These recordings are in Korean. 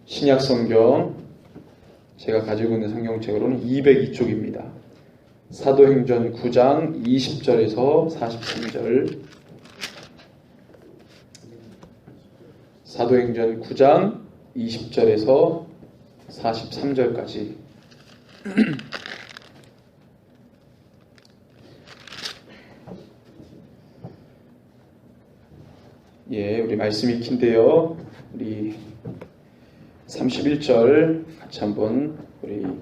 신약 성경 제가 가지고 있는 성경책으로는 202쪽입니다. 사도행전 9장 20절에서 43절. 사도행전 9장 20절에서 43절까지. 예, 우리 말씀이 긴데요. 우리 31절 같이 한번 우리 한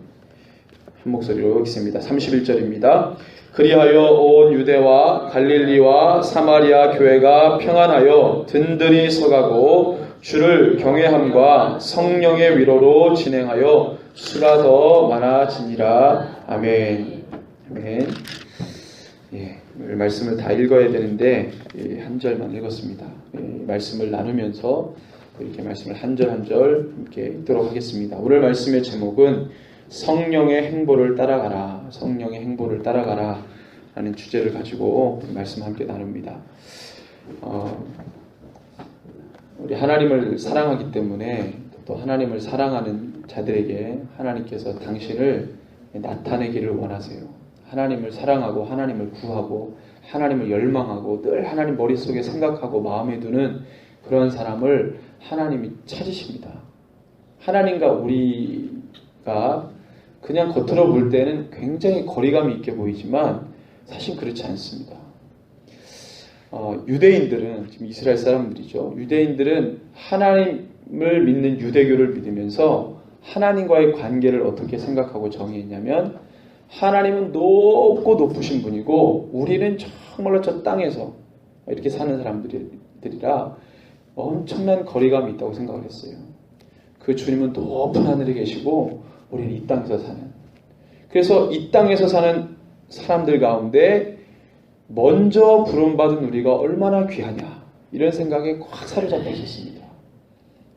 목소리로 읽습니다. 31절입니다. 그리하여 온 유대와 갈릴리와 사마리아 교회가 평안하여 든든히 서가고 주를 경외함과 성령의 위로로 진행하여 수가 더 많아지니라. 아멘. 아멘. 예, 오늘 말씀을 다 읽어야 되는데 한 절만 읽었습니다. 말씀을 나누면서 이렇게 말씀을 한 절 한 절 함께 읽도록 하겠습니다. 오늘 말씀의 제목은 성령의 행보를 따라가라. 성령의 행보를 따라가라 라는 주제를 가지고 말씀 함께 나눕니다. 우리 하나님을 사랑하기 때문에 또 하나님을 사랑하는 자들에게 하나님께서 당신을 나타내기를 원하세요. 하나님을 사랑하고 하나님을 구하고 하나님을 열망하고 늘 하나님 머릿속에 생각하고 마음에 두는 그런 사람을 하나님이 찾으십니다. 하나님과 우리가 그냥 겉으로 볼 때는 굉장히 거리감이 있게 보이지만 사실 그렇지 않습니다. 유대인들은, 지금 이스라엘 사람들이죠. 유대인들은 하나님을 믿는 유대교를 믿으면서 하나님과의 관계를 어떻게 생각하고 정의했냐면, 하나님은 높고 높으신 분이고 우리는 정말로 저 땅에서 이렇게 사는 사람들이라 엄청난 거리감이 있다고 생각을 했어요. 그 주님은 높은 하늘에 계시고 우리는 이 땅에서 사는, 그래서 이 땅에서 사는 사람들 가운데 먼저 부름받은 우리가 얼마나 귀하냐, 이런 생각에 꽉 사로잡혀 있었습니다.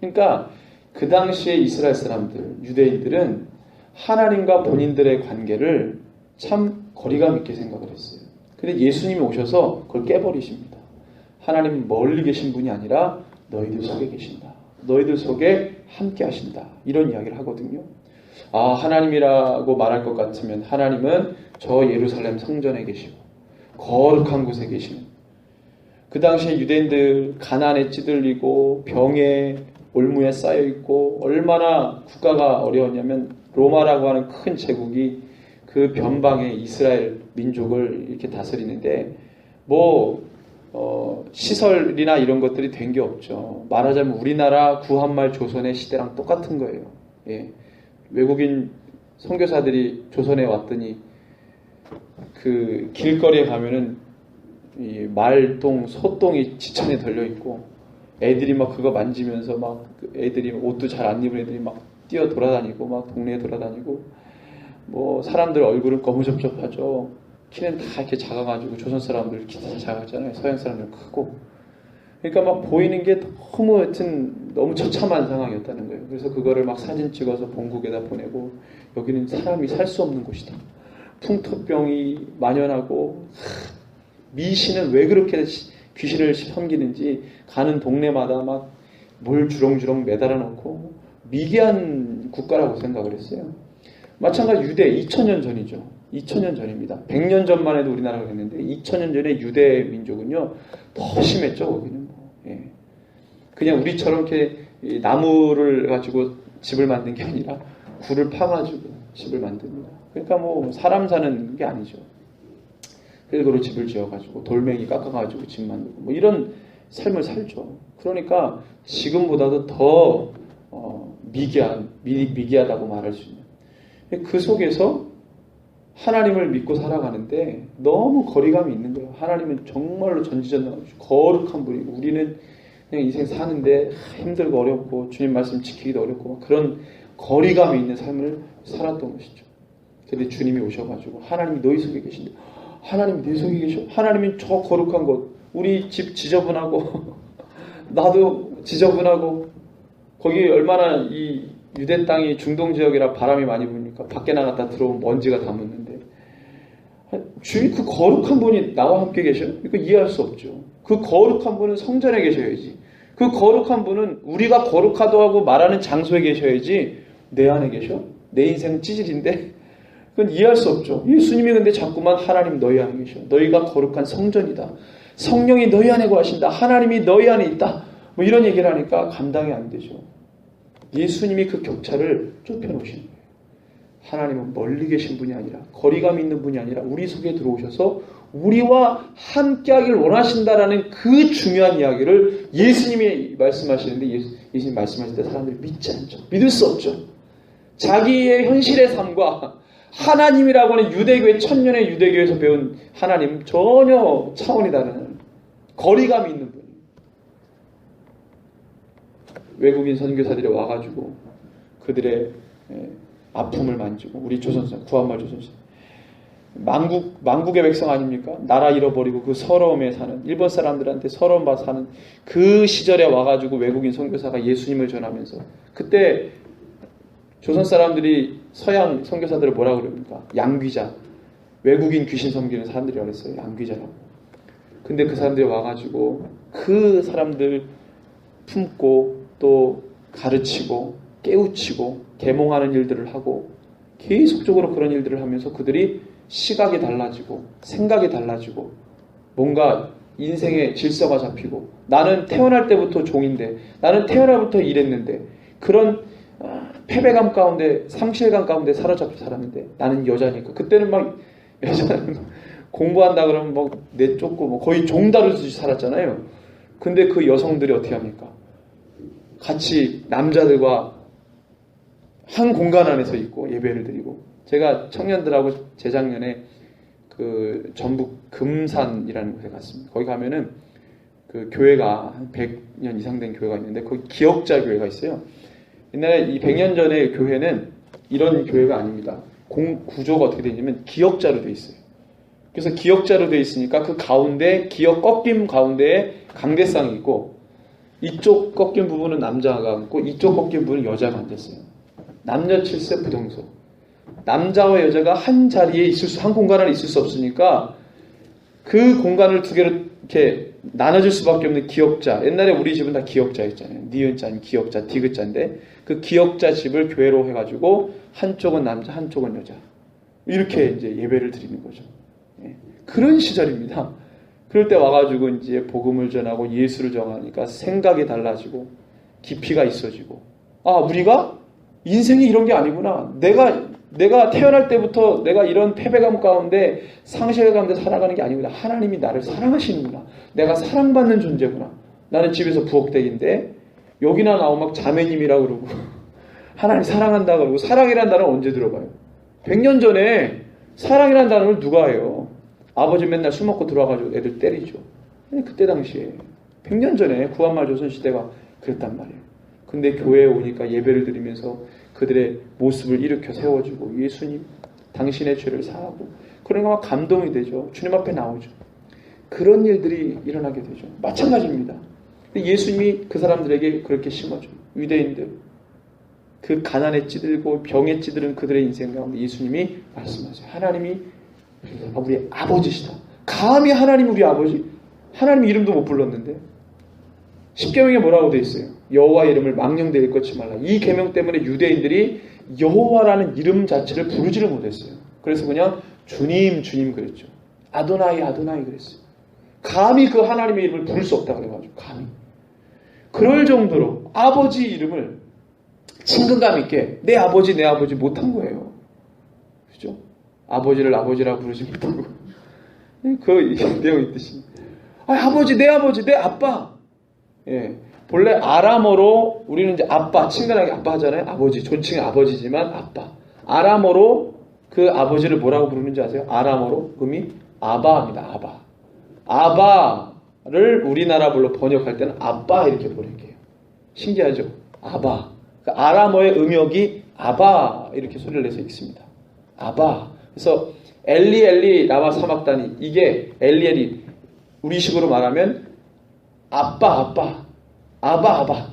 그러니까 그 당시에 이스라엘 사람들, 유대인들은 하나님과 본인들의 관계를 참 거리감 있게 생각을 했어요. 근데 예수님이 오셔서 그걸 깨버리십니다. 하나님은 멀리 계신 분이 아니라 너희들 속에 계신다. 너희들 속에 함께 하신다. 이런 이야기를 하거든요. 하나님이라고 말할 것 같으면 하나님은 저 예루살렘 성전에 계시고 거룩한 곳에 계시는, 그 당시에 유대인들 가난에 찌들리고 병에 올무에 쌓여있고 얼마나 국가가 어려웠냐면 로마라고 하는 큰 제국이 그 변방에 이스라엘 민족을 이렇게 다스리는데 시설이나 이런 것들이 된 게 없죠. 말하자면 우리나라 구한말 조선의 시대랑 똑같은 거예요. 예. 외국인 선교사들이 조선에 왔더니 그 길거리에 가면은 이 말똥, 소똥이 지천에 걸려 있고 애들이 막 그거 만지면서 막 애들이 옷도 잘 안 입은 애들이 막 뛰어 돌아다니고 막 동네에 돌아다니고, 사람들 얼굴은 거무접접하죠. 키는 다 이렇게 작아가지고 조선 사람들 키 다 작았잖아요. 서양 사람들 크고. 그러니까 막 보이는 게 너무 하여튼 너무 처참한 상황이었다는 거예요. 그래서 그거를 막 사진 찍어서 본국에다 보내고, 여기는 사람이 살 수 없는 곳이다. 풍토병이 만연하고, 미신은 왜 그렇게 귀신을 섬기는지 가는 동네마다 막 뭘 주렁주렁 매달아 놓고 미개한 국가라고 생각을 했어요. 마찬가지 유대 2000년 전이죠. 2000년 전입니다. 100년 전만 해도 우리나라가 됐는데 2000년 전에 유대 민족은요 더 심했죠. 거기는 그냥 우리처럼 이렇게 나무를 가지고 집을 만든 게 아니라 굴을 파가지고 집을 만듭니다. 그러니까 사람 사는 게 아니죠. 흙으로 집을 지어가지고 돌멩이 깎아가지고 집 만들고 이런 삶을 살죠. 그러니까 지금보다도 더 미개하다고 말할 수 있는, 그 속에서 하나님을 믿고 살아가는데 너무 거리감이 있는 거예요. 하나님은 정말로 전지전능하시고 거룩한 분이고 우리는 그냥 인생 사는데 힘들고 어렵고 주님 말씀 지키기도 어렵고 그런 거리감이 있는 삶을 살았던 것이죠. 그런데 주님이 오셔가지고 하나님이 너희 속에 계신데, 하나님이 내 속에 계셔. 하나님이 저 거룩한 곳, 우리 집 지저분하고 나도 지저분하고, 거기 얼마나 이 유대 땅이 중동 지역이라 바람이 많이 부니까 밖에 나갔다 들어오면 먼지가 다 묻는데, 주님 그 거룩한 분이 나와 함께 계셔? 이거 이해할 수 없죠. 그 거룩한 분은 성전에 계셔야지. 그 거룩한 분은 우리가 거룩하다고 하고 말하는 장소에 계셔야지 내 안에 계셔? 내 인생은 찌질인데? 그건 이해할 수 없죠. 예수님이 근데 자꾸만 하나님 너희 안에 계셔. 너희가 거룩한 성전이다. 성령이 너희 안에 거하신다. 하나님이 너희 안에 있다. 뭐 이런 얘기를 하니까 감당이 안 되죠. 예수님이 그 격차를 좁혀놓으시는 거예요. 하나님은 멀리 계신 분이 아니라 거리감 있는 분이 아니라 우리 속에 들어오셔서 우리와 함께하기를 원하신다라는 그 중요한 이야기를 예수님이 말씀하시는데 예수님 말씀하실 때 사람들이 믿지 않죠. 믿을 수 없죠. 자기의 현실의 삶과 하나님이라고 하는 유대교의 천년의 유대교에서 배운 하나님 전혀 차원이 다른 거리감이 있는 분이에요. 외국인 선교사들이 와가지고 그들의 아픔을 만지고 우리 조선사 구한말 조선사 망국의 백성 아닙니까? 나라 잃어버리고 그 서러움에 사는 일본 사람들한테 서러움 받아 사는 그 시절에 와가지고 외국인 선교사가 예수님을 전하면서 그때 조선 사람들이 서양 선교사들을 뭐라고 그럽니까? 양귀자. 외국인 귀신 섬기는 사람들이 그랬어요. 양귀자라고. 근데 그 사람들이 와가지고 그 사람들 품고 또 가르치고 깨우치고 계몽하는 일들을 하고 계속적으로 그런 일들을 하면서 그들이 시각이 달라지고 생각이 달라지고 뭔가 인생의 질서가 잡히고 나는 태어날 때부터 종인데 나는 태어날부터 이랬는데 그런 패배감 가운데 상실감 가운데 사로잡혀 살았는데 나는 여자니까 그때는 막 여자는 공부한다 그러면 막 내쫓고 뭐 거의 종다루듯이 살았잖아요. 근데 그 여성들이 어떻게 합니까? 같이 남자들과 한 공간 안에서 있고 예배를 드리고 제가 청년들하고 재작년에 그 전북 금산이라는 곳에 갔습니다. 거기 가면은 그 교회가 한 100년 이상 된 교회가 있는데 거기 기역자 교회가 있어요. 옛날에 이 100년 전의 교회는 이런 교회가 아닙니다. 구조가 어떻게 되어 있냐면 기역자로 되어 있어요. 그래서 기역자로 되어 있으니까 그 가운데 기역 꺾임 가운데에 강대상이 있고 이쪽 꺾인 부분은 남자가 앉고 이쪽 꺾인 부분은 여자가 앉았어요. 남녀 칠세 부동소. 남자와 여자가 한 자리에 있을 수, 한 공간 안에 있을 수 없으니까 그 공간을 두 개로 이렇게 나눠줄 수밖에 없는 기역자. 옛날에 우리 집은 다 기역자였잖아요. 니은자 아닌 기역자, 디귿자인데 그 기역자 집을 교회로 해가지고 한쪽은 남자, 한쪽은 여자. 이렇게 이제 예배를 드리는 거죠. 예. 그런 시절입니다. 그럴 때 와가지고 이제 복음을 전하고 예수를 정하니까 생각이 달라지고 깊이가 있어지고 아 우리가 인생이 이런 게 아니구나. 내가 태어날 때부터 내가 이런 패배감 가운데 상실감 가운데 살아가는 게 아니구나. 하나님이 나를 사랑하시는구나. 내가 사랑받는 존재구나. 나는 집에서 부엌댁인데 여기나 나오면 막 자매님이라고 그러고 하나님 사랑한다 그러고 사랑이라는 단어는 언제 들어봐요? 100년 전에 사랑이라는 단어를 누가 해요? 아버지 맨날 술 먹고 들어와가지고 애들 때리죠. 그때 당시에 100년 전에 구한말 조선시대가 그랬단 말이에요. 근데 교회에 오니까 예배를 드리면서 그들의 모습을 일으켜 세워주고 예수님 당신의 죄를 사하고 그러니까 막 감동이 되죠. 주님 앞에 나오죠. 그런 일들이 일어나게 되죠. 마찬가지입니다. 예수님이 그 사람들에게 그렇게 심어줘요. 유대인들 그 가난에 찌들고 병에 찌들은 그들의 인생 가운데 예수님이 말씀하세요. 하나님이 우리 아버지시다. 감히 하나님 우리 아버지? 하나님 이름도 못 불렀는데 십계명에 뭐라고 되어 있어요? 여호와의 이름을 망령되이 일컫지 말라. 이 계명 때문에 유대인들이 여호와라는 이름 자체를 부르지를 못했어요. 그래서 그냥 주님 주님 그랬죠. 아도나이 아도나이 그랬어요. 감히 그 하나님의 이름을 부를 수 없다 그래가지고 감히 그럴 정도로 아버지 이름을 친근감 있게 내 아버지 못한 거예요. 그죠? 아버지를 아버지라고 부르지 못하고 그 내용 있듯이 아버지 내 아빠. 예. 본래 아람어로 우리는 이제 아빠 친근하게 아빠 하잖아요. 아버지 존칭 아버지지만 아빠. 아람어로 그 아버지를 뭐라고 부르는지 아세요? 아람어로 음이 아바입니다. 아바를 우리나라 말로 번역할 때는 아빠 이렇게 번역해요. 신기하죠? 아바. 그러니까 아람어의 음역이 아바 이렇게 소리를 내서 읽습니다. 아바. 그래서 엘리 라마 사막다니 이게 엘리 우리식으로 말하면 아빠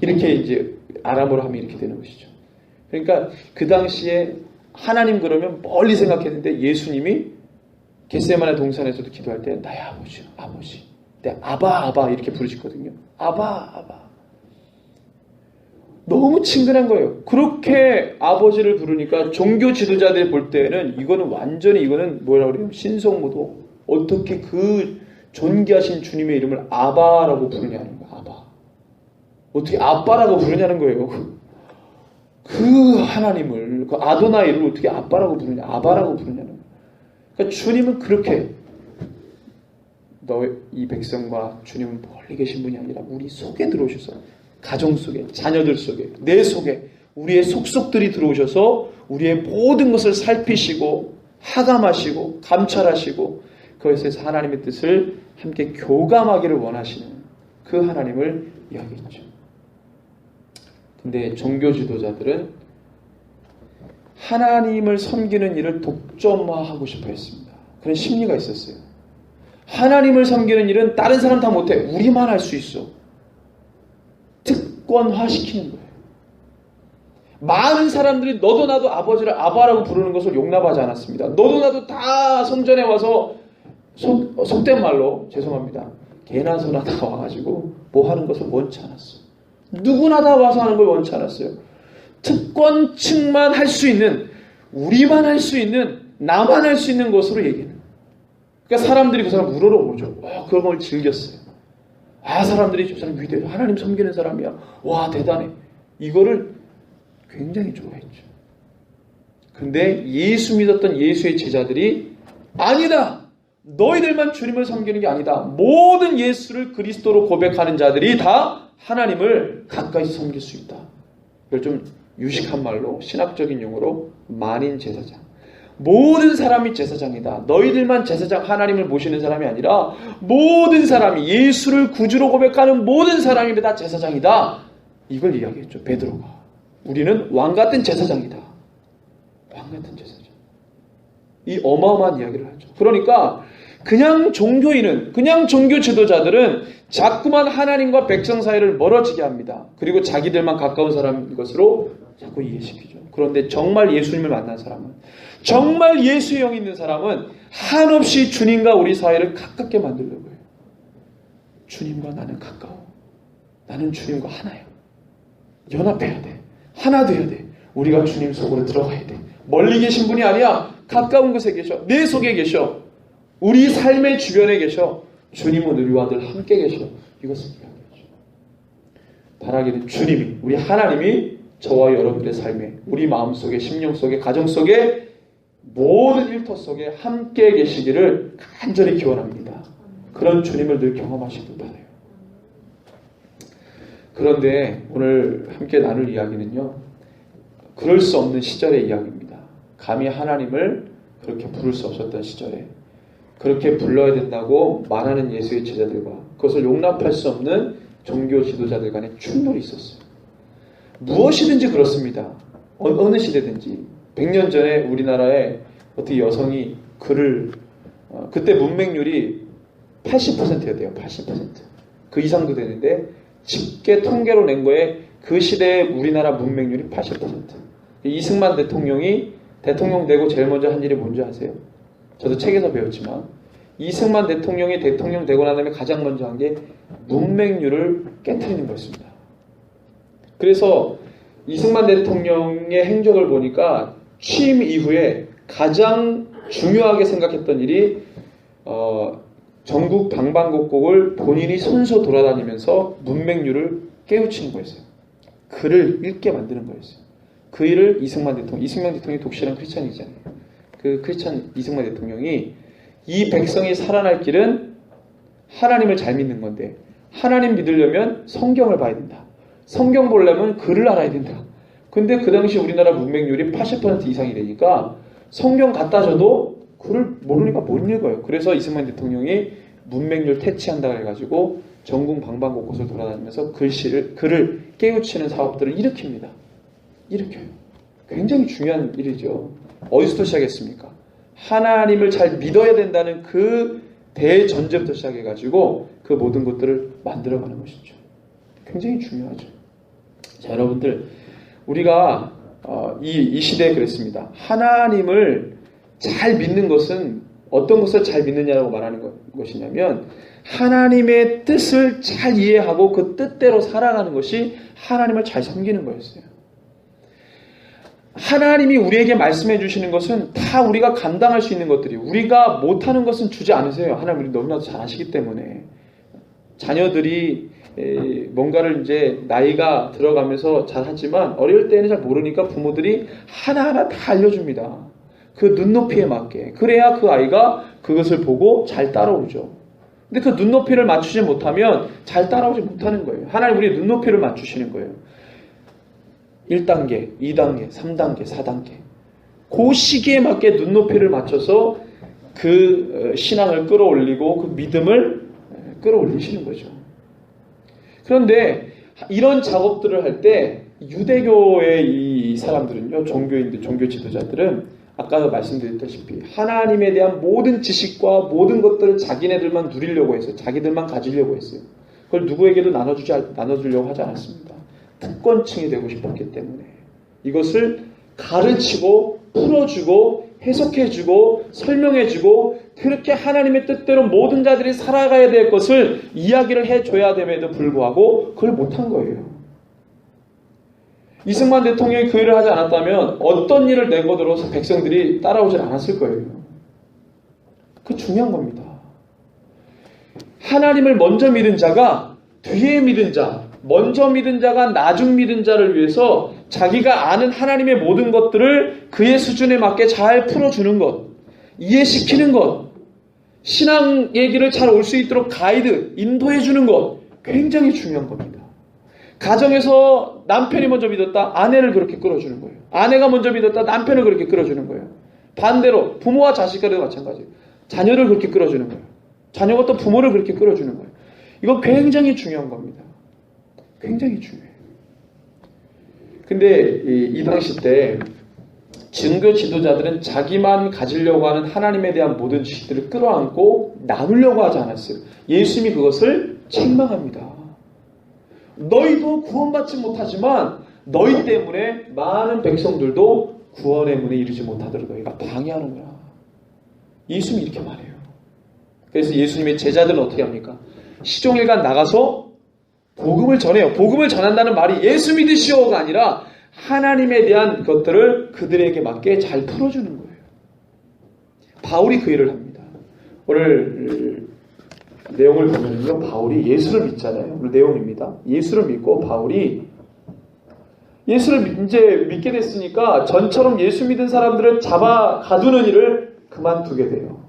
이렇게 이제 아람어로 하면 이렇게 되는 것이죠. 그러니까 그 당시에 하나님 그러면 멀리 생각했는데 예수님이 겟세마네 동산에서도 기도할 때 나의 아버지 내 아바 이렇게 부르시거든요. 아바 너무 친근한 거예요. 그렇게 아버지를 부르니까 종교 지도자들이 볼 때는 이거는 완전히 이거는 뭐라 그래요? 신성모독. 어떻게 그 존귀하신 주님의 이름을 아바라고 부르냐는 거예요. 아바. 어떻게 아빠라고 부르냐는 거예요. 그 하나님을, 그 아도나 이름을 어떻게 아빠라고 부르냐, 아바라고 부르냐는 거예요. 그러니까 주님은 그렇게 너 이 백성과 주님은 멀리 계신 분이 아니라 우리 속에 들어오셔서 가정 속에, 자녀들 속에, 내 속에 우리의 속속들이 들어오셔서 우리의 모든 것을 살피시고 하감하시고 감찰하시고 그것에서 하나님의 뜻을 함께 교감하기를 원하시는 그 하나님을 이야기했죠. 근데 종교 지도자들은 하나님을 섬기는 일을 독점화하고 싶어 했습니다. 그런 심리가 있었어요. 하나님을 섬기는 일은 다른 사람 다 못해. 우리만 할 수 있어. 특권화시키는 거예요. 많은 사람들이 너도 나도 아버지를 아바라고 부르는 것을 용납하지 않았습니다. 너도 나도 다 성전에 와서 속된 말로 죄송합니다. 개나 소나 다 와가지고 뭐 하는 것을 원치 않았어. 누구나 다 와서 하는 걸 원치 않았어요. 특권층만 할 수 있는, 우리만 할 수 있는, 나만 할 수 있는 것으로 얘기해요. 그러니까 사람들이 그 사람 우러러보죠. 그런 걸 즐겼어요. 사람들이 저 사람 위대해. 하나님 섬기는 사람이야. 와, 대단해. 이거를 굉장히 좋아했죠. 근데 예수 믿었던 예수의 제자들이 아니다. 너희들만 주님을 섬기는 게 아니다. 모든 예수를 그리스도로 고백하는 자들이 다 하나님을 가까이 섬길 수 있다. 이걸 좀 유식한 말로 신학적인 용어로 만인 제사장. 모든 사람이 제사장이다. 너희들만 제사장 하나님을 모시는 사람이 아니라 모든 사람이 예수를 구주로 고백하는 모든 사람이 다 제사장이다. 이걸 이야기했죠. 베드로가. 우리는 왕같은 제사장이다. 왕같은 제사장. 이 어마어마한 이야기를 하죠. 그러니까 그냥 종교인은, 그냥 종교 지도자들은 자꾸만 하나님과 백성 사이를 멀어지게 합니다. 그리고 자기들만 가까운 사람인 것으로 자꾸 이해시키죠. 그런데 정말 예수님을 만난 사람은, 정말 예수의 영이 있는 사람은 한없이 주님과 우리 사이를 가깝게 만들려고 해요. 주님과 나는 가까워. 나는 주님과 하나야. 연합해야 돼. 하나 돼야 돼. 우리가 주님 속으로 들어가야 돼. 멀리 계신 분이 아니야. 가까운 곳에 계셔. 내 속에 계셔. 우리 삶의 주변에 계셔. 주님은 우리와 늘 함께 계셔. 이것을 이야기하죠. 바라기는 주님이, 우리 하나님이 저와 여러분의 삶에, 우리 마음속에, 심령 속에, 가정 속에, 모든 일터 속에 함께 계시기를 간절히 기원합니다. 그런 주님을 늘 경험하시길 바라요. 그런데 오늘 함께 나눌 이야기는요, 그럴 수 없는 시절의 이야기입니다. 감히 하나님을 그렇게 부를 수 없었던 시절에 그렇게 불러야 된다고 말하는 예수의 제자들과 그것을 용납할 수 없는 종교 지도자들 간의 충돌이 있었어요. 무엇이든지 그렇습니다. 어느 시대든지. 100년 전에 우리나라에 어떻게 여성이 그때 문맹률이 80%야 돼요. 80%. 그 이상도 되는데 집계 통계로 낸 거에 그 시대의 우리나라 문맹률이 80%. 이승만 대통령이 대통령 되고 제일 먼저 한 일이 뭔지 아세요? 저도 책에서 배웠지만 이승만 대통령이 대통령 되고 난 다음에 가장 먼저 한 게 문맹률을 깨트리는 거였습니다. 그래서 이승만 대통령의 행적을 보니까 취임 이후에 가장 중요하게 생각했던 일이 전국 방방곡곡을 본인이 손소 돌아다니면서 문맹률을 깨우치는 거였어요. 글을 읽게 만드는 거였어요. 그 일을 이승만 대통령이 독실한 크리스찬이잖아요. 그 크리스찬 이승만 대통령이 이 백성이 살아날 길은 하나님을 잘 믿는 건데 하나님 믿으려면 성경을 봐야 된다. 성경 보려면 글을 알아야 된다. 근데 그 당시 우리나라 문맹률이 80% 이상이 되니까 성경 갖다 줘도 글을 모르니까 못 읽어요. 그래서 이승만 대통령이 문맹률 퇴치한다고 해가지고 전국 방방곡곡을 돌아다니면서 글을 깨우치는 사업들을 일으킵니다. 일으켜요. 굉장히 중요한 일이죠. 어디서부터 시작했습니까? 하나님을 잘 믿어야 된다는 그 대전제부터 시작해가지고 그 모든 것들을 만들어가는 것이죠. 굉장히 중요하죠. 자, 여러분들, 우리가 이 시대에 그랬습니다. 하나님을 잘 믿는 것은 어떤 것을 잘 믿느냐라고 말하는 것이냐면 하나님의 뜻을 잘 이해하고 그 뜻대로 살아가는 것이 하나님을 잘 섬기는 거였어요. 하나님이 우리에게 말씀해 주시는 것은 다 우리가 감당할 수 있는 것들이, 우리가 못하는 것은 주지 않으세요. 하나님 우리 너무나도 잘 아시기 때문에. 자녀들이 뭔가를 이제 나이가 들어가면서 잘 하지만 어릴 때는 잘 모르니까 부모들이 하나하나 다 알려줍니다. 그 눈높이에 맞게. 그래야 그 아이가 그것을 보고 잘 따라오죠. 근데 그 눈높이를 맞추지 못하면 잘 따라오지 못하는 거예요. 하나님 우리의 눈높이를 맞추시는 거예요. 1단계, 2단계, 3단계, 4단계. 그 시기에 맞게 눈높이를 맞춰서 그 신앙을 끌어올리고 그 믿음을 끌어올리시는 거죠. 그런데 이런 작업들을 할 때 유대교의 이 사람들은요, 종교인들, 종교 지도자들은 아까 말씀드렸다시피 하나님에 대한 모든 지식과 모든 것들을 자기네들만 누리려고 했어요. 자기들만 가지려고 했어요. 그걸 누구에게도 나눠주려고 하지 않았습니다. 특권층이 되고 싶었기 때문에 이것을 가르치고 풀어주고 해석해주고 설명해주고 그렇게 하나님의 뜻대로 모든 자들이 살아가야 될 것을 이야기를 해줘야 됨에도 불구하고 그걸 못한 거예요. 이승만 대통령이 그 일을 하지 않았다면 어떤 일을 내거들어서 백성들이 따라오질 않았을 거예요. 그 중요한 겁니다. 하나님을 먼저 믿은 자가 뒤에 믿은 자, 먼저 믿은 자가 나중 믿은 자를 위해서 자기가 아는 하나님의 모든 것들을 그의 수준에 맞게 잘 풀어주는 것, 이해시키는 것, 신앙 얘기를 잘 올 수 있도록 가이드, 인도해주는 것, 굉장히 중요한 겁니다. 가정에서 남편이 먼저 믿었다, 아내를 그렇게 끌어주는 거예요. 아내가 먼저 믿었다, 남편을 그렇게 끌어주는 거예요. 반대로 부모와 자식과도 마찬가지예요. 자녀를 그렇게 끌어주는 거예요. 자녀가 또 부모를 그렇게 끌어주는 거예요. 이거 굉장히 중요한 겁니다. 굉장히 중요해요. 근데 이 당시 때 증교 지도자들은 자기만 가지려고 하는 하나님에 대한 모든 지식들을 끌어안고 나누려고 하지 않았어요. 예수님이 그것을 책망합니다. 너희도 구원받지 못하지만 너희 때문에 많은 백성들도 구원의 문에 이르지 못하도록 너희가 방해하는구나. 예수님이 이렇게 말해요. 그래서 예수님의 제자들은 어떻게 합니까? 시종일관 나가서 복음을 전해요. 복음을 전한다는 말이 예수 믿으시오가 아니라 하나님에 대한 것들을 그들에게 맞게 잘 풀어주는 거예요. 바울이 그 일을 합니다. 오늘 내용을 보면요, 바울이 예수를 믿잖아요. 오늘 내용입니다. 예수를 믿고 바울이 예수를 이제 믿게 됐으니까 전처럼 예수 믿은 사람들을 잡아 가두는 일을 그만두게 돼요.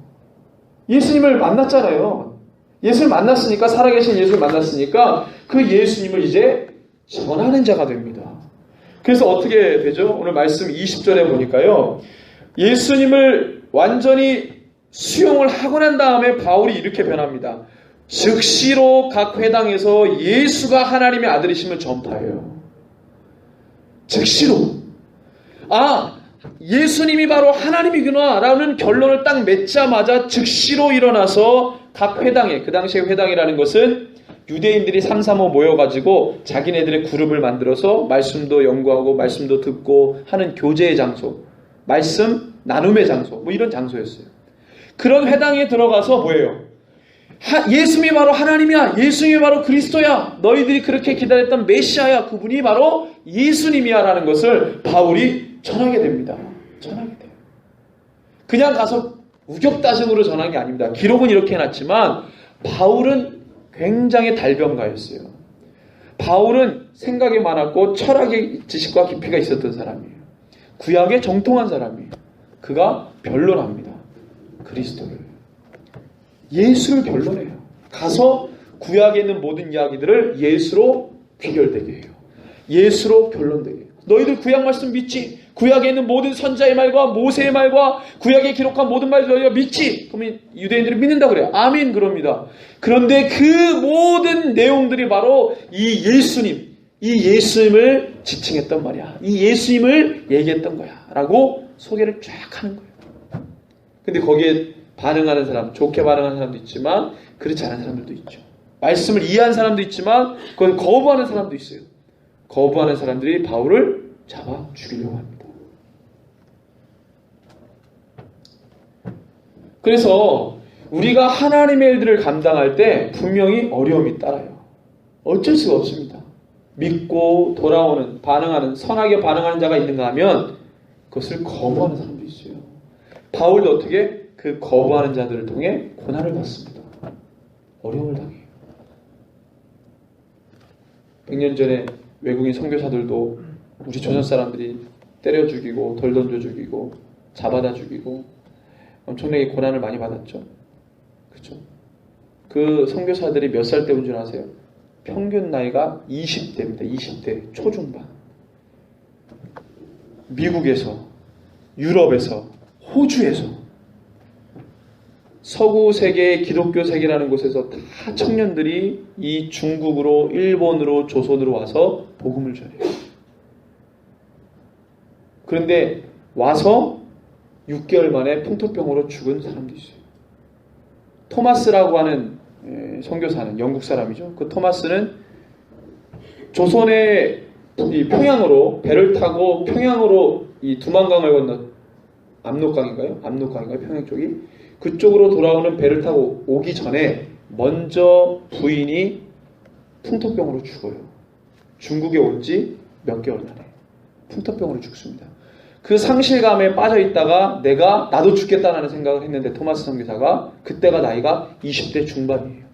예수님을 만났잖아요. 예수를 만났으니까, 살아계신 예수를 만났으니까 그 예수님을 이제 전하는 자가 됩니다. 그래서 어떻게 되죠? 오늘 말씀 20절에 보니까요, 예수님을 완전히 수용을 하고 난 다음에 바울이 이렇게 변합니다. 즉시로 각 회당에서 예수가 하나님의 아들이심을 전파해요. 즉시로. 아, 예수님이 바로 하나님이구나 라는 결론을 딱 맺자마자 즉시로 일어나서 각 회당에, 그 당시에 회당이라는 것은 유대인들이 335 모여가지고 자기네들의 그룹을 만들어서 말씀도 연구하고 말씀도 듣고 하는 교제의 장소, 말씀 나눔의 장소, 뭐 이런 장소였어요. 그런 회당에 들어가서 뭐예요? 예수님이 바로 하나님이야. 예수님이 바로 그리스도야. 너희들이 그렇게 기다렸던 메시아야. 그분이 바로 예수님이야 라는 것을 바울이 전하게 됩니다. 전하게 돼요. 그냥 가서 우격다짐으로 전한 게 아닙니다. 기록은 이렇게 해놨지만 바울은 굉장히 달변가였어요. 바울은 생각이 많았고 철학의 지식과 깊이가 있었던 사람이에요. 구약에 정통한 사람이에요. 그가 변론합니다. 그리스도를. 예수를 변론해요. 가서 구약에 있는 모든 이야기들을 예수로 귀결되게 해요. 예수로 변론되게 해요. 너희들 구약 말씀 믿지? 구약에 있는 모든 선자의 말과 모세의 말과 구약에 기록한 모든 말을 너희가 믿지? 그러면 유대인들이 믿는다 그래요. 아멘 그럽니다. 그런데 그 모든 내용들이 바로 이 예수님, 이 예수님을 지칭했단 말이야. 이 예수님을 얘기했던 거야. 라고 소개를 쫙 하는 거예요. 근데 거기에 반응하는 사람, 좋게 반응하는 사람도 있지만 그렇지 않은 사람들도 있죠. 말씀을 이해한 사람도 있지만 그걸 거부하는 사람도 있어요. 거부하는 사람들이 바울을 잡아 죽이려고 합니다. 그래서 우리가 하나님의 일들을 감당할 때 분명히 어려움이 따라요. 어쩔 수가 없습니다. 믿고 돌아오는, 반응하는, 선하게 반응하는 자가 있는가 하면 그것을 거부하는 사람도 있어요. 바울도 어떻게 그 거부하는 자들을 통해 고난을 받습니다. 어려움을 당해요. 100년 전에 외국인 선교사들도 우리 조선 사람들이 때려 죽이고 돌 던져 죽이고 잡아다 죽이고 엄청나게 고난을 많이 받았죠. 그렇죠? 그 선교사들이 몇 살 때 온 줄 아세요? 평균 나이가 20대입니다. 20대 초중반. 미국에서, 유럽에서, 호주에서, 서구 세계, 기독교 세계라는 곳에서 다 청년들이 이 중국으로, 일본으로, 조선으로 와서 복음을 전해요. 그런데 와서 6개월 만에 풍토병으로 죽은 사람도 있어요. 토마스라고 하는 선교사는 영국 사람이죠. 그 토마스는 조선의 이 평양으로 배를 타고 평양으로 이 두만강을 건너 압록강인가요? 평양 쪽이 그쪽으로 돌아오는 배를 타고 오기 전에 먼저 부인이 풍토병으로 죽어요. 중국에 온 지 몇 개월 만에 풍토병으로 죽습니다. 그 상실감에 빠져 있다가 나도 죽겠다는 생각을 했는데 토마스 선교사가 그때가 나이가 20대 중반이에요.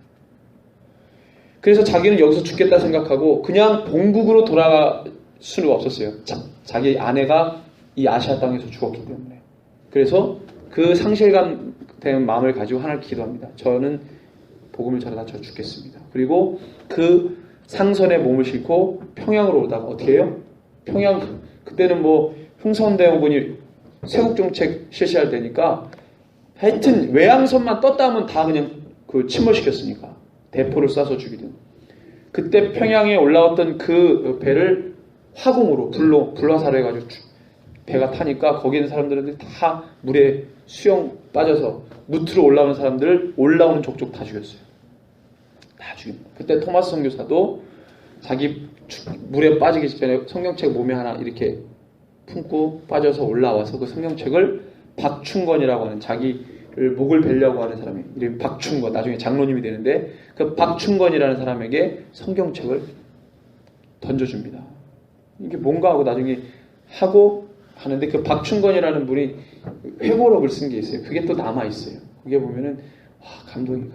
그래서 자기는 여기서 죽겠다 생각하고 그냥 본국으로 돌아갈 수는 없었어요. 자기 아내가 이 아시아 땅에서 죽었기 때문에. 그래서 그 상실감 된 마음을 가지고 하나님께 기도합니다. 저는 복음을 전하다 저 죽겠습니다. 그리고 그 상선에 몸을 싣고 평양으로 오다가 어떻게 해요? 평양 그때는 뭐 흥선대원군이 세국정책 실시할 때니까 하여튼 외항선만 떴다 하면 다 그냥 그 침몰시켰으니까 대포를 쏴서 죽이든. 그때 평양에 올라왔던 그 배를 화공으로 불화사로 해가지고 배가 타니까 거기 있는 사람들은 다 물에 수영 빠져서 무트로 올라오는 사람들을 올라오는 족족 다 죽였어요. 다 죽입니다. 그때 토마스 선교사도 자기 물에 빠지기 전에 성경책 몸에 하나 이렇게 품고 빠져서 올라와서 그 성경책을 박충건이라고 하는 자기를 목을 베려고 하는 사람이 이름이 박충건, 나중에 장로님이 되는데 그 박충건이라는 사람에게 성경책을 던져줍니다. 이게 뭔가 하고 나중에 하고 하는데 그 박충건이라는 분이 회고록을 쓴 게 있어요. 그게 또 남아있어요. 그게 보면은 와, 감동.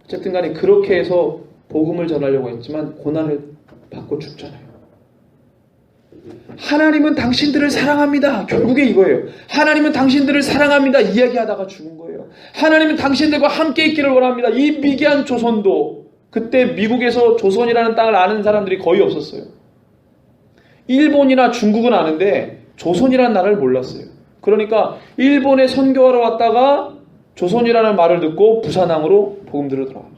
어쨌든 간에 그렇게 해서 복음을 전하려고 했지만 고난을 받고 죽잖아요. 하나님은 당신들을 사랑합니다. 결국에 이거예요. 하나님은 당신들을 사랑합니다. 이야기하다가 죽은 거예요. 하나님은 당신들과 함께 있기를 원합니다. 이 미개한 조선도 그때 미국에서 조선이라는 땅을 아는 사람들이 거의 없었어요. 일본이나 중국은 아는데 조선이라는 나라를 몰랐어요. 그러니까 일본에 선교하러 왔다가 조선이라는 말을 듣고 부산항으로 복음 들어 들어가죠.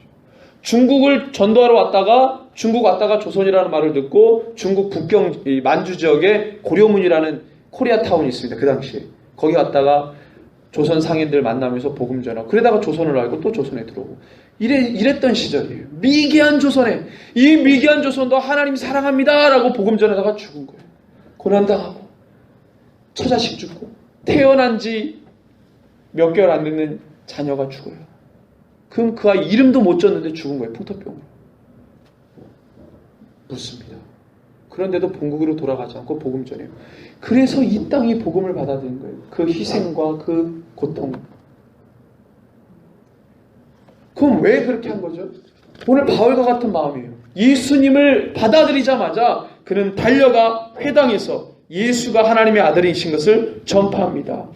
중국을 전도하러 왔다가 중국 왔다가 조선이라는 말을 듣고 중국 북경 만주 지역에 고려문이라는 코리아타운이 있습니다. 그 당시에 거기 갔다가 조선 상인들 만나면서 복음 전하고 그러다가 조선을 알고 또 조선에 들어오고 이랬던 시절이에요. 미개한 조선에 이 미개한 조선도 하나님 사랑합니다 라고 복음 전하다가 죽은 거예요. 고난당하고 처자식 죽고 태어난 지 몇 개월 안 되는 자녀가 죽어요. 그럼 그 아이 이름도 못 졌는데 죽은 거예요. 풍토병으로. 묻습니다. 그런데도 본국으로 돌아가지 않고 복음 전해요. 그래서 이 땅이 복음을 받아들인 거예요. 그 희생과 그 고통. 그럼 왜 그렇게 한 거죠? 오늘 바울과 같은 마음이에요. 예수님을 받아들이자마자 그는 달려가 회당에서 예수가 하나님의 아들이신 것을 전파합니다.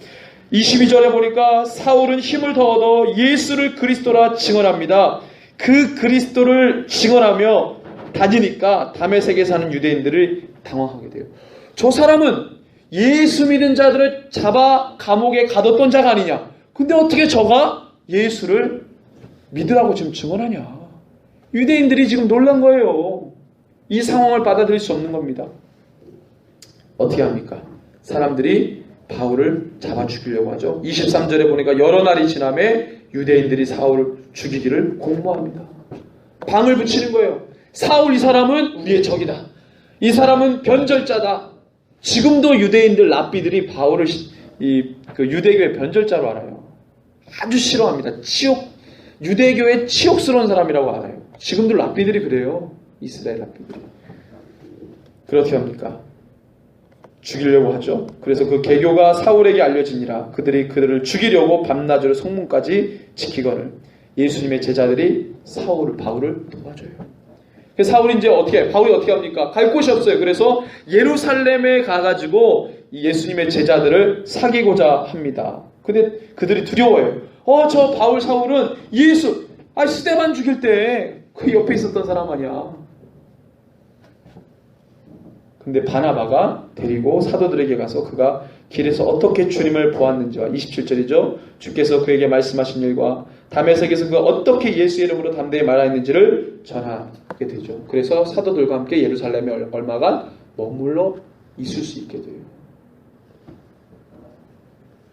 22절에 보니까 사울은 힘을 더 얻어 예수를 그리스도라 증언합니다. 그 그리스도를 증언하며 다니니까 다메섹에 사는 유대인들을 당황하게 돼요. 저 사람은 예수 믿은 자들을 잡아 감옥에 가뒀던 자가 아니냐. 근데 어떻게 저가 예수를 믿으라고 지금 증언하냐. 유대인들이 지금 놀란 거예요. 이 상황을 받아들일 수 없는 겁니다. 어떻게 합니까? 사람들이 바울을 잡아 죽이려고 하죠. 23절에 보니까 여러 날이 지남에 유대인들이 사울을 죽이기를 공모합니다. 방을 붙이는 거예요. 사울 이 사람은 우리의 적이다. 이 사람은 변절자다. 지금도 유대인들 랍비들이 바울을 그 유대교의 변절자로 알아요. 아주 싫어합니다. 유대교의 치욕스러운 사람이라고 알아요. 지금도 랍비들이 그래요. 이스라엘 랍비들이. 그렇게 합니까? 죽이려고 하죠. 그래서 그 계교가 사울에게 알려지니라. 그들이 그들을 죽이려고 밤낮으로 성문까지 지키거늘. 예수님의 제자들이 바울을 도와줘요. 그래서 사울이 이제 바울이 어떻게 합니까? 갈 곳이 없어요. 그래서 예루살렘에 가가지고 예수님의 제자들을 사귀고자 합니다. 근데 그들이 두려워해요. 저 사울은 스데반 죽일 때 그 옆에 있었던 사람 아니야. 근데 바나바가 데리고 사도들에게 가서 그가 길에서 어떻게 주님을 보았는지와 27절이죠. 주께서 그에게 말씀하신 일과 다메섹에서 그가 어떻게 예수의 이름으로 담대히 말하였는지를 전하게 되죠. 그래서 사도들과 함께 예루살렘에 얼마간 머물러 있을 수 있게 돼요.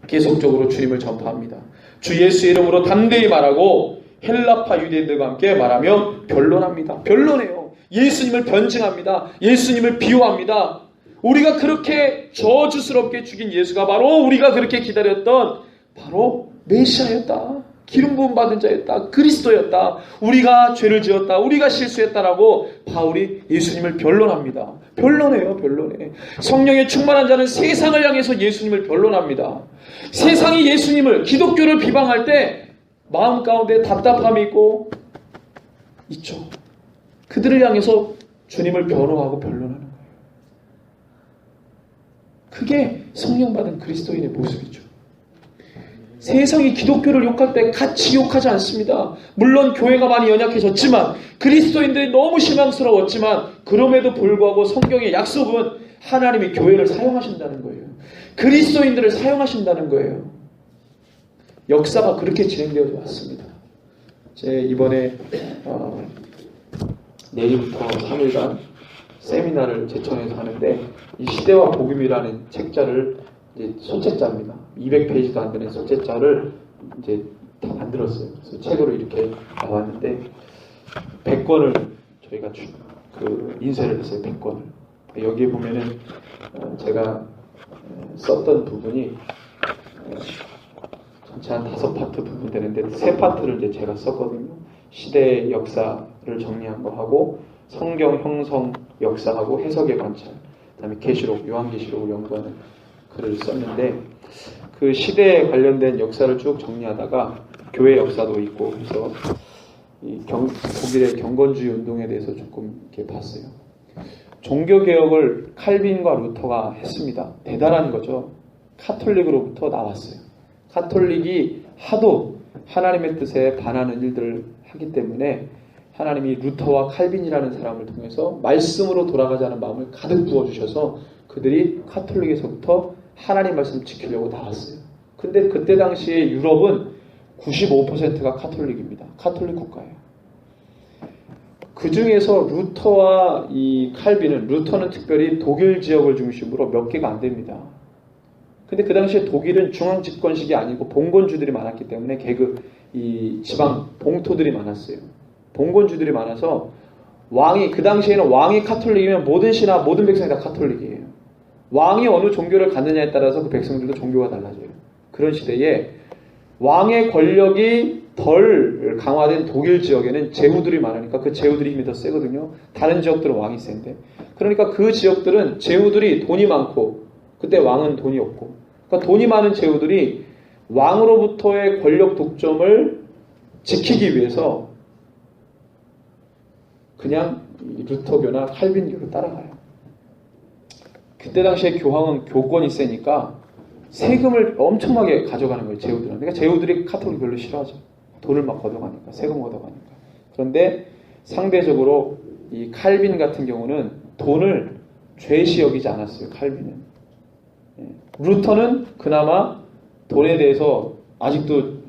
계속적으로 주님을 전파합니다. 주 예수의 이름으로 담대히 말하고 헬라파 유대인들과 함께 말하며 변론합니다. 변론해요. 예수님을 변증합니다. 예수님을 비호합니다. 우리가 그렇게 저주스럽게 죽인 예수가 바로 우리가 그렇게 기다렸던 바로 메시아였다. 기름 부음 받은 자였다. 그리스도였다. 우리가 죄를 지었다. 우리가 실수했다라고 바울이 예수님을 변론합니다. 변론해요. 변론해. 성령에 충만한 자는 세상을 향해서 예수님을 변론합니다. 세상이 기독교를 비방할 때 마음 가운데 답답함이 있죠. 그들을 향해서 주님을 변호하고 변론하는 거예요. 그게 성령 받은 그리스도인의 모습이죠. 세상이 기독교를 욕할 때 같이 욕하지 않습니다. 물론 교회가 많이 연약해졌지만 그리스도인들이 너무 실망스러웠지만 그럼에도 불구하고 성경의 약속은 하나님이 교회를 사용하신다는 거예요. 그리스도인들을 사용하신다는 거예요. 역사가 그렇게 진행되어 왔습니다. 이번에 내일부터 3일간 세미나를 제천에서 하는데 이 시대와 복음이라는 책자를 이제 소책자입니다. 200페이지도 안 되는 소책자를 이제 다 만들었어요. 그래서 책으로 이렇게 나왔는데 100권을 저희가 인쇄를 했어요. 100권을. 여기에 보면은 제가 썼던 부분이 전체 한 5파트 부분 되는데 3파트를 이제 제가 썼거든요. 시대의 역사를 정리한 거 하고 성경 형성 역사하고 해석의 관찰, 그다음에 계시록, 요한계시록을 연구하는 글을 썼는데 그 시대에 관련된 역사를 쭉 정리하다가 교회 역사도 있고 그래서 독일의 경건주의 운동에 대해서 조금 이렇게 봤어요. 종교개혁을 칼빈과 루터가 했습니다. 대단한 거죠. 카톨릭으로부터 나왔어요. 카톨릭이 하도 하나님의 뜻에 반하는 일들을 하기 때문에 하나님이 루터와 칼빈이라는 사람을 통해서 말씀으로 돌아가자는 마음을 가득 부어주셔서 그들이 카톨릭에서부터 하나님 말씀 지키려고 나왔어요. 근데 그때 당시에 유럽은 95%가 카톨릭입니다. 카톨릭 국가예요. 그 중에서 루터와 이 칼빈은, 루터는 특별히 독일 지역을 중심으로 몇 개가 안 됩니다. 근데 그 당시에 독일은 중앙 집권식이 아니고 봉건주들이 많았기 때문에 이 지방 봉토들이 많았어요. 봉건주들이 많아서 그 당시에는 왕이 카톨릭이면 모든 신하, 모든 백성이 다 카톨릭이에요. 왕이 어느 종교를 갖느냐에 따라서 그 백성들도 종교가 달라져요. 그런 시대에 왕의 권력이 덜 강화된 독일 지역에는 제후들이 많으니까 그 제후들이 힘이 더 세거든요. 다른 지역들은 왕이 센데. 그러니까 그 지역들은 제후들이 돈이 많고 그때 왕은 돈이 없고 그러니까 돈이 많은 제후들이 왕으로부터의 권력 독점을 지키기 위해서 그냥 루터교나 칼빈교를 따라가요. 그때 당시에 교황은 교권이 세니까 세금을 엄청나게 가져가는 거예요. 제후들은. 그러니까 제후들이 카톨릭 별로 싫어하죠. 돈을 막 걷어가니까, 세금 걷어가니까. 그런데 상대적으로 이 칼빈 같은 경우는 돈을 죄시 여기지 않았어요. 칼빈은. 루터는 그나마 돈에 대해서 아직도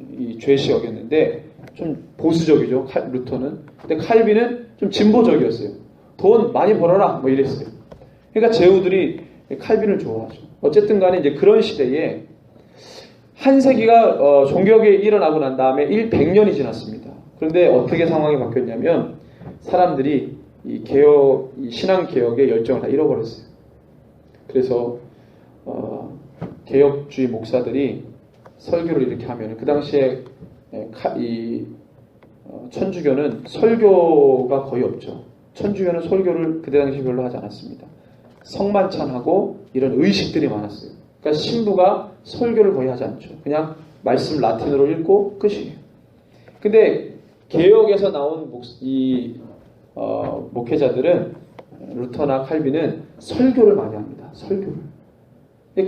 죄시 여겼는데 좀 보수적이죠. 루터는. 근데 칼빈은 좀 진보적이었어요. 돈 많이 벌어라 뭐 이랬어요. 그러니까 제후들이 칼빈을 좋아하죠. 어쨌든 간에 이제 그런 시대에 한 세기가 종교개혁이 일어나고 난 다음에 100년이 지났습니다. 그런데 어떻게 상황이 바뀌었냐면 사람들이 이 신앙 개혁의 열정을 다 잃어버렸어요. 그래서 개혁주의 목사들이 설교를 이렇게 하면 그 당시에 이 천주교는 설교가 거의 없죠. 천주교는 설교를 그때 당시 별로 하지 않았습니다. 성만찬하고 이런 의식들이 많았어요. 그러니까 신부가 설교를 거의 하지 않죠. 그냥 말씀 라틴어로 읽고 끝이에요. 근데 개혁에서 나온 목회자들은 루터나 칼빈은 설교를 많이 합니다. 설교를.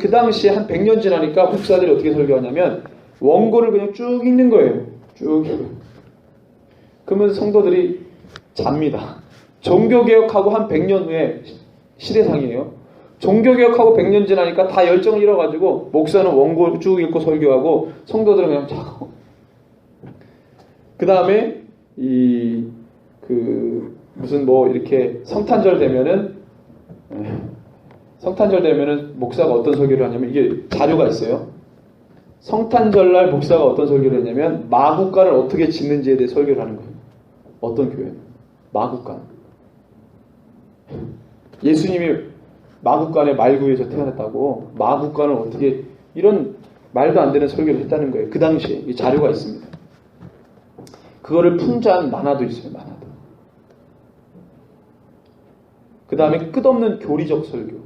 그 당시에 한 100년 지나니까 목사들이 어떻게 설교하냐면 원고를 그냥 쭉 읽는 거예요. 쭉 읽어요. 그러면 성도들이 잡니다. 종교개혁하고 한 100년 후에 시대상이에요. 종교개혁하고 100년 지나니까 다 열정을 잃어가지고 목사는 원고 쭉 읽고 설교하고 성도들은 그냥 자고. 그 다음에 무슨 이렇게 성탄절 되면은 목사가 어떤 설교를 하냐면 이게 자료가 있어요. 성탄절날 목사가 어떤 설교를 했냐면 마국간을 어떻게 짓는지에 대해 설교를 하는 거예요. 어떤 교회? 마국간. 예수님이 마국간의 말구에서 태어났다고 마국간을 어떻게 이런 말도 안 되는 설교를 했다는 거예요. 그 당시에 이 자료가 있습니다. 그거를 풍자한 만화도 있어요. 만화도. 그 다음에 끝없는 교리적 설교.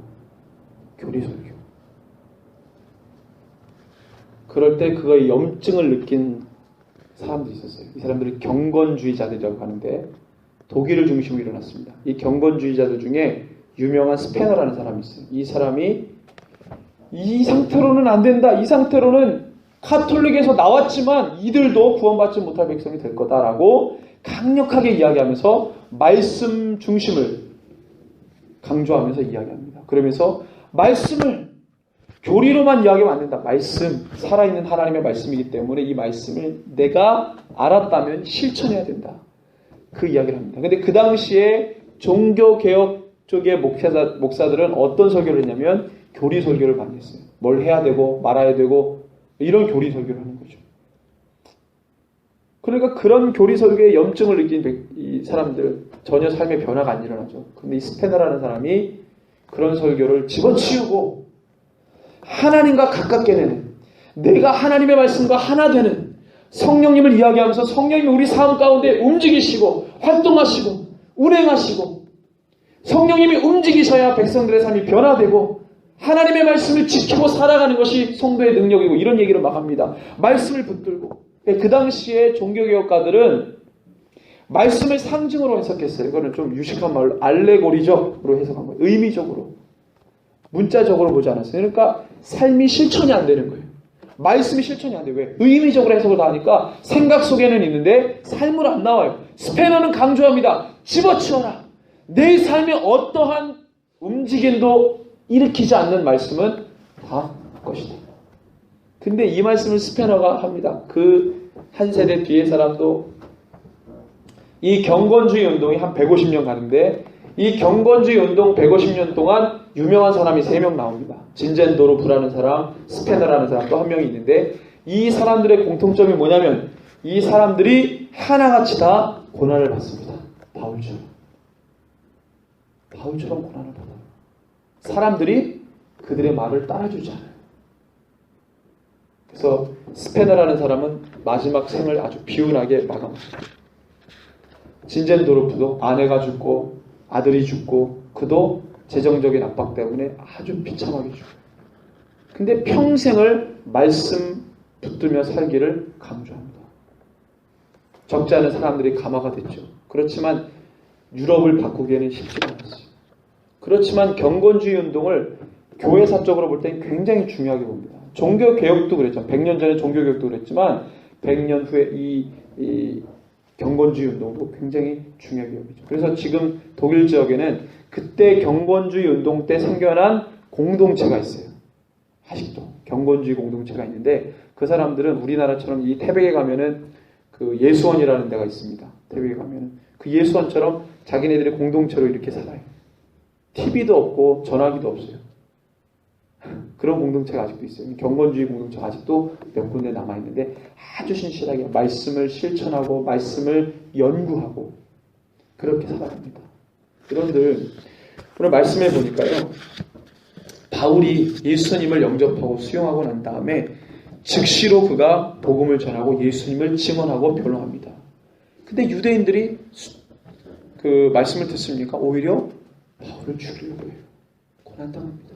교리 설교. 그럴 때 그거의 염증을 느낀 사람들이 있었어요. 이 사람들이 경건주의자들이라고 하는데 독일을 중심으로 일어났습니다. 이 경건주의자들 중에 유명한 스페너라는 사람이 있어요. 이 사람이 이 상태로는 안 된다. 이 상태로는 카톨릭에서 나왔지만 이들도 구원받지 못할 백성이 될 거다라고 강력하게 이야기하면서 말씀 중심을 강조하면서 이야기합니다. 그러면서 말씀을 교리로만 이야기하면 안 된다. 말씀, 살아있는 하나님의 말씀이기 때문에 이 말씀을 내가 알았다면 실천해야 된다. 그 이야기를 합니다. 근데 그 당시에 종교개혁 쪽의 목사들은 어떤 설교를 했냐면 교리 설교를 많이 했어요. 뭘 해야 되고 말아야 되고 이런 교리 설교를 하는 거죠. 그러니까 그런 교리 설교에 염증을 느낀 이 사람들 전혀 삶의 변화가 안 일어나죠. 근데 이 스페너라는 사람이 그런 설교를 집어치우고 하나님과 가깝게 되는, 내가 하나님의 말씀과 하나 되는 성령님을 이야기하면서 성령님이 우리 삶 가운데 움직이시고 활동하시고 운행하시고 성령님이 움직이셔야 백성들의 삶이 변화되고 하나님의 말씀을 지키고 살아가는 것이 성도의 능력이고 이런 얘기를 막 합니다. 말씀을 붙들고. 그 당시에 종교개혁가들은 말씀을 상징으로 해석했어요. 이거는 좀 유식한 말로 알레고리적으로 해석한 거예요. 의미적으로. 문자적으로 보지 않았어요. 그러니까 삶이 실천이 안 되는 거예요. 말씀이 실천이 안 돼요. 왜? 의미적으로 해석을 다 하니까 생각 속에는 있는데 삶으로 안 나와요. 스페너는 강조합니다. 집어치워라. 내 삶에 어떠한 움직임도 일으키지 않는 말씀은 다 것이다. 근데 이 말씀을 스페너가 합니다. 그 한 세대 뒤에 사람도 이 경건주의 운동이 한 150년 가는데 이 경건주의 운동 150년 동안 유명한 사람이 3명 나옵니다. 진젠도르프라는 사람, 스페너라는 사람 또 한 명이 있는데 이 사람들의 공통점이 뭐냐면 이 사람들이 하나같이 다 고난을 받습니다. 바울처럼 고난을 받아요. 사람들이 그들의 말을 따라주지 않아요. 그래서 스페너라는 사람은 마지막 생을 아주 비운하게 마감합니다. 진젠도르프도 아내가 죽고 아들이 죽고 그도 재정적인 압박 때문에 아주 비참하게 죽어요. 근데 평생을 말씀 붙들며 살기를 강조합니다. 적지 않은 사람들이 감화가 됐죠. 그렇지만 유럽을 바꾸기에는 쉽지가 않았어요. 그렇지만 경건주의 운동을 교회사적으로 볼 때는 굉장히 중요하게 봅니다. 종교개혁도 그랬죠. 100년 전에 종교개혁도 그랬지만 100년 후에 이 경건주의 운동도 굉장히 중요하게 여기죠. 그래서 지금 독일 지역에는 그때 경건주의 운동 때 생겨난 공동체가 있어요. 아직도 경건주의 공동체가 있는데 그 사람들은 우리나라처럼 이 태백에 가면은 그 예수원이라는 데가 있습니다. 태백에 가면은 그 예수원처럼 자기네들의 공동체로 이렇게 살아요. TV도 없고 전화기도 없어요. 그런 공동체가 아직도 있어요. 경건주의 공동체가 아직도 몇 군데 남아있는데 아주 신실하게 말씀을 실천하고 말씀을 연구하고 그렇게 살아갑니다. 여러분들 오늘 말씀해 보니까요. 바울이 예수님을 영접하고 수용하고 난 다음에 즉시로 그가 복음을 전하고 예수님을 증언하고 변호합니다. 근데 유대인들이 그 말씀을 듣습니까? 오히려 바울을 죽이려고 해요. 고난당합니다.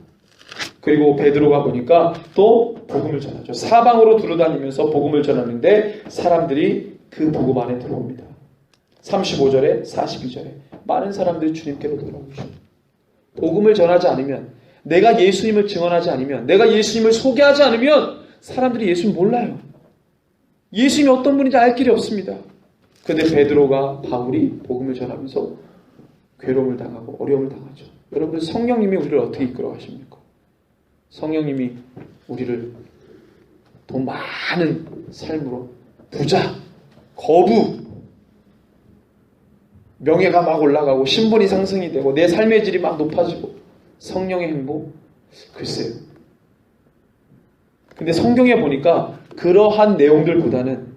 그리고 베드로가 보니까 또 복음을 전하죠. 사방으로 두루다니면서 복음을 전하는데 사람들이 그 복음 안에 들어옵니다. 35절에 42절에 많은 사람들이 주님께로 돌아오죠. 복음을 전하지 않으면, 내가 예수님을 증언하지 않으면, 내가 예수님을 소개하지 않으면 사람들이 예수님 몰라요. 예수님이 어떤 분인지 알 길이 없습니다. 그런데 베드로가 바울이 복음을 전하면서 괴로움을 당하고 어려움을 당하죠. 여러분, 성령님이 우리를 어떻게 이끌어 가십니까? 성령님이 우리를 더 많은 삶으로, 부자, 거부, 명예가 막 올라가고 신분이 상승이 되고 내 삶의 질이 막 높아지고 성령의 행복? 글쎄요. 근데 성경에 보니까 그러한 내용들보다는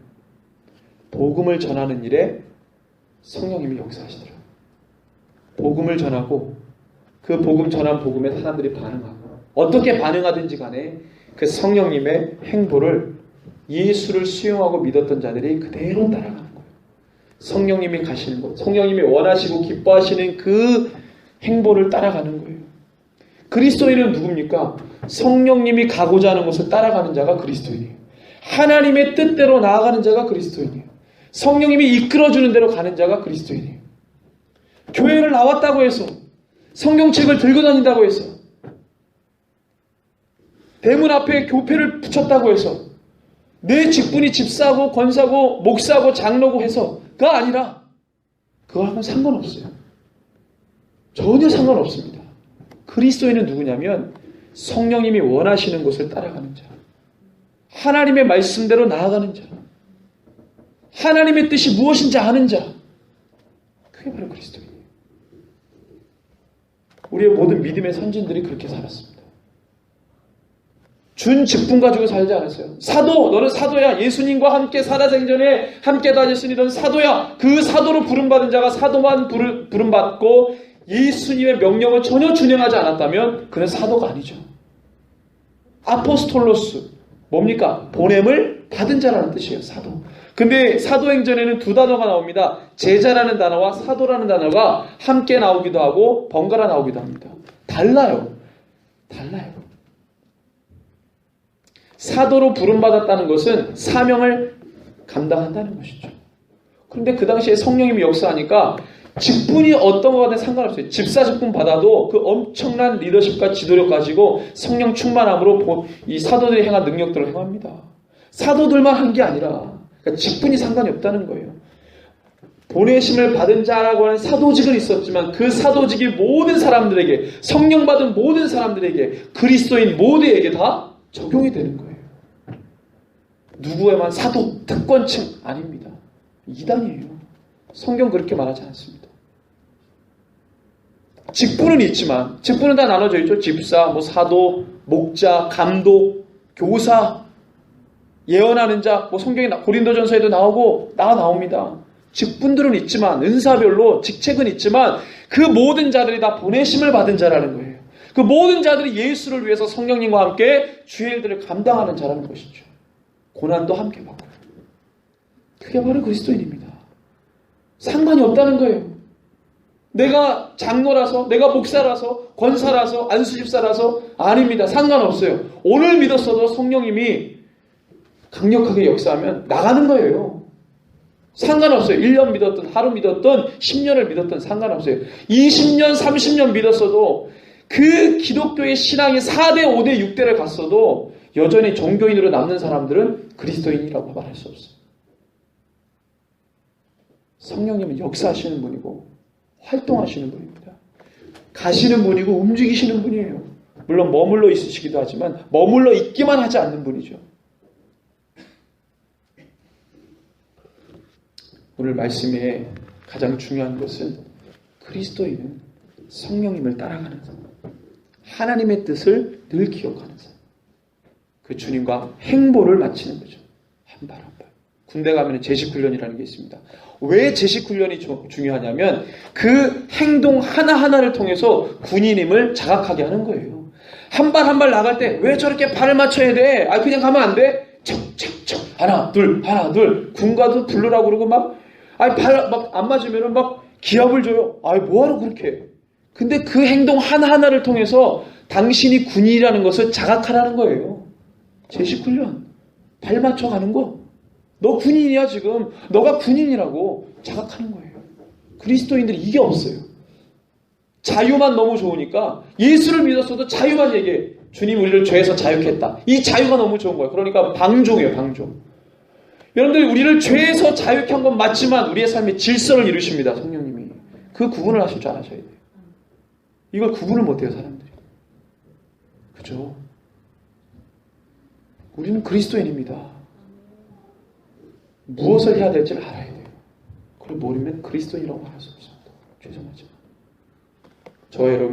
복음을 전하는 일에 성령님이 역사하시더라고요. 복음을 전하고 그 복음 전한 복음에 사람들이 반응하고 어떻게 반응하든지 간에 그 성령님의 행보를 예수를 수용하고 믿었던 자들이 그대로 따라가는 거예요. 성령님이 가시는 것, 성령님이 원하시고 기뻐하시는 그 행보를 따라가는 거예요. 그리스도인은 누굽니까? 성령님이 가고자 하는 것을 따라가는 자가 그리스도인이에요. 하나님의 뜻대로 나아가는 자가 그리스도인이에요. 성령님이 이끌어주는 대로 가는 자가 그리스도인이에요. 교회를 나왔다고 해서, 성경책을 들고 다닌다고 해서, 대문 앞에 교패를 붙였다고 해서, 내 직분이 집사고 권사고 목사고 장로고 해서가 아니라 그거하고는 상관없어요. 전혀 상관없습니다. 그리스도인은 누구냐면 성령님이 원하시는 것을 따라가는 자, 하나님의 말씀대로 나아가는 자, 하나님의 뜻이 무엇인지 아는 자, 그게 바로 그리스도인이에요. 우리의 모든 믿음의 선진들이 그렇게 살았습니다. 준 직분 가지고 살지 않았어요. 사도, 너는 사도야. 예수님과 함께 살아생전에 함께 다녔으니 넌 사도야. 그 사도로 부름받은 자가 사도만 부름받고 예수님의 명령을 전혀 준행하지 않았다면 그는 사도가 아니죠. 아포스톨로스, 뭡니까? 보냄을 받은 자라는 뜻이에요. 사도. 근데 사도행전에는 두 단어가 나옵니다. 제자라는 단어와 사도라는 단어가 함께 나오기도 하고 번갈아 나오기도 합니다. 달라요. 달라요. 사도로 부름받았다는 것은 사명을 감당한다는 것이죠. 그런데 그 당시에 성령님이 역사하니까 직분이 어떤 거든 상관없어요. 집사 직분 받아도 그 엄청난 리더십과 지도력 가지고 성령 충만함으로 이 사도들이 행한 능력들을 행합니다. 사도들만 한 게 아니라 그러니까 직분이 상관이 없다는 거예요. 보내심을 받은 자라고 하는 사도직은 있었지만 그 사도직이 모든 사람들에게, 성령 받은 모든 사람들에게, 그리스도인 모두에게 다 적용이 되는 거예요. 누구에만 사도 특권층 아닙니다. 이단이에요. 성경 그렇게 말하지 않습니다. 직분은 있지만, 직분은 다 나눠져 있죠. 집사, 사도, 목자, 감독, 교사, 예언하는 자, 성경에 고린도전서에도 나옵니다. 직분들은 있지만, 은사별로 직책은 있지만 그 모든 자들이 다 보내심을 받은 자라는 거예요. 그 모든 자들이 예수를 위해서 성령님과 함께 주의 일들을 감당하는 자라는 것이죠. 고난도 함께 받고. 그게 바로 그리스도인입니다. 상관이 없다는 거예요. 내가 장로라서, 내가 목사라서, 권사라서, 안수집사라서 아닙니다. 상관없어요. 오늘 믿었어도 성령님이 강력하게 역사하면 나가는 거예요. 상관없어요. 1년 믿었든 하루 믿었든 10년을 믿었든 상관없어요. 20년, 30년 믿었어도 그 기독교의 신앙이 4대, 5대, 6대를 갔어도 여전히 종교인으로 남는 사람들은 그리스도인이라고 말할 수 없어요. 성령님은 역사하시는 분이고 활동하시는 분입니다. 가시는 분이고 움직이시는 분이에요. 물론 머물러 있으시기도 하지만 머물러 있기만 하지 않는 분이죠. 오늘 말씀에 가장 중요한 것은 그리스도인은 성령님을 따라가는 사람, 하나님의 뜻을 늘 기억하는 사람, 그 주님과 행보를 마치는 거죠. 한 발 한 발. 군대 가면 제식훈련이라는 게 있습니다. 왜 제식훈련이 중요하냐면 그 행동 하나하나를 통해서 군인임을 자각하게 하는 거예요. 한 발 한 발 나갈 때 왜 저렇게 발을 맞춰야 돼? 아, 그냥 가면 안 돼? 척척척 하나 둘 군가도 부르라고 그러고 막 아니 발 막 안 맞으면은 막 기합을 줘요. 아이 뭐하러 그렇게 해? 근데 그 행동 하나하나를 통해서 당신이 군인이라는 것을 자각하라는 거예요. 제식 훈련. 발 맞춰 가는 거. 너 군인이야 지금. 너가 군인이라고 자각하는 거예요. 그리스도인들이 이게 없어요. 자유만 너무 좋으니까 예수를 믿었어도 자유만 얘기해. 주님 우리를 죄에서 자유했다. 이 자유가 너무 좋은 거예요. 그러니까 방종이에요. 방종. 여러분들 우리를 죄에서 자유케 한 건 맞지만 우리의 삶에 질서를 이루십니다. 성령님이. 그 구분을 하실 줄 아셔야 돼요. 이걸 구분을 못해요. 사람들이. 그죠? 우리는 그리스도인입니다. 무엇을 해야 될지를 알아야 돼요. 그걸 모르면 그리스도인이라고 할 수 없습니다. 죄송하지만. 저와 여러분